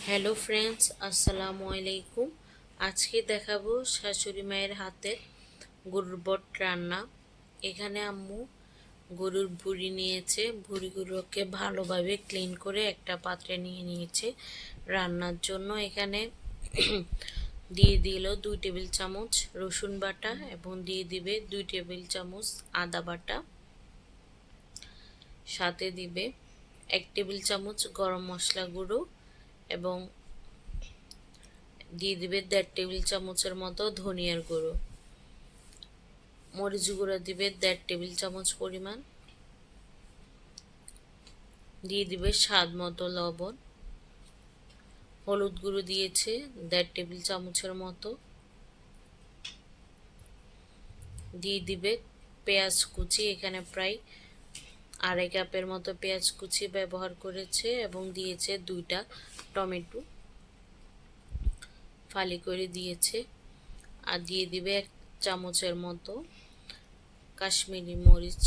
Hello friends, আসসালামু আলাইকুম। আজকে দেখাবো শাশুড়ি মায়ের হাতের গরুর বট রান্না। এখানে আম্মু গরুর ভুঁড়ি নিয়েছে, ভুঁড়িগুলোকে ভালোভাবে ক্লিন করে একটা পাত্রে নিয়ে নিয়েছে রান্নার জন্য। এখানে দিয়ে দিল 2 টেবিল চামচ রসুন বাটা এবং দিয়ে দিবে 2 টেবিল চামচ আদা বাটা, সাথে দিবে 1 টেবিল চামচ গরম মশলা গুঁড়ো এবং দিয়ে দিবে 1.5 টেবিল চামচের মতো ধনিয়ার গুঁড়ো, মরিচ গুঁড়ো দিবে 1.5 টেবিল চামচ পরিমাণ, দিয়ে দিবে স্বাদ মতো লবণ, হলুদ গুঁড়ো দিয়েছে 1.5 টেবিল চামচের মতো, দিয়ে দিবে পেঁয়াজ কুচি, এখানে প্রায় 2.5 কাপের মতো পেঁয়াজ কুচি ব্যবহার করেছে এবং দিয়েছে 2টা টমেটো ফালি করে দিয়েছে, আর দিয়ে দিবে 1 চামচের মতো কাশ্মীরি মরিচ,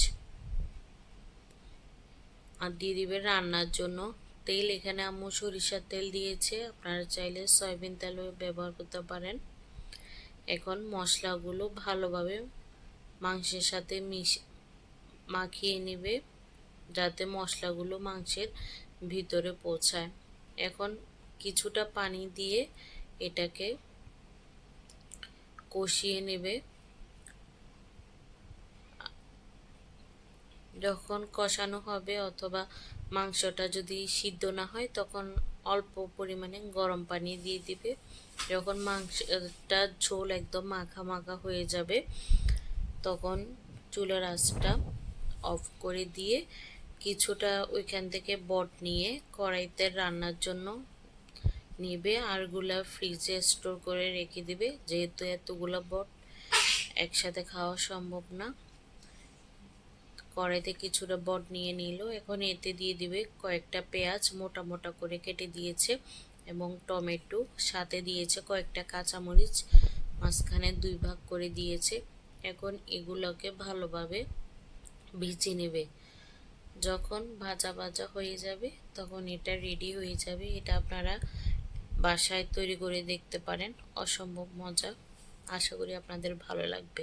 আর দিয়ে দিবে রান্নার জন্য তেল। এখানে আম্মু সরিষার তেল দিয়েছে, আপনারা চাইলে সয়াবিন তেলও ব্যবহার করতে পারেন। এখন মশলাগুলো ভালোভাবে মাংসের সাথে মাখিয়ে নেবে যাতে মশলাগুলো মাংসের ভিতরে পৌঁছায়। এখন কিছুটা পানি দিয়ে এটাকে কষিয়ে নেবে। যখন কষানো হবে অথবা মাংসটা যদি সিদ্ধ না হয় তখন অল্প পরিমাণে গরম পানি দিয়ে দিবে। যখন মাংসটা ঝোল একদম মাখা মাখা হয়ে যাবে তখন চুলার আঁচটা অফ করে দিয়ে কিছুটা ওইখান থেকে বট নিয়ে কড়াইতে রান্নার জন্য নিবে, আরগুলা ফ্রিজে স্টোর করে রেখে দিবে, যেহেতু এতগুলো বট একসাথে খাওয়া সম্ভব না। কড়াইতে কিছুটা বট নিয়ে নিল। এখন এতে দিয়ে দিবে কয়েকটা পেঁয়াজ মোটা মোটা করে কেটে দিয়েছে এবং টমেটো, সাথে দিয়েছে কয়েকটা কাঁচামরিচ মাঝখানে 2 ভাগ করে দিয়েছে। এখন এগুলোকে ভালোভাবে ভেজে নেবে। যখন ভাজা ভাজা হয়ে যাবে তখন এটা রেডি হয়ে যাবে। এটা আপনারা বাসায় তৈরি করে দেখতে পারেন, অসম্ভব মজা। আশা করি আপনাদের ভালো লাগবে।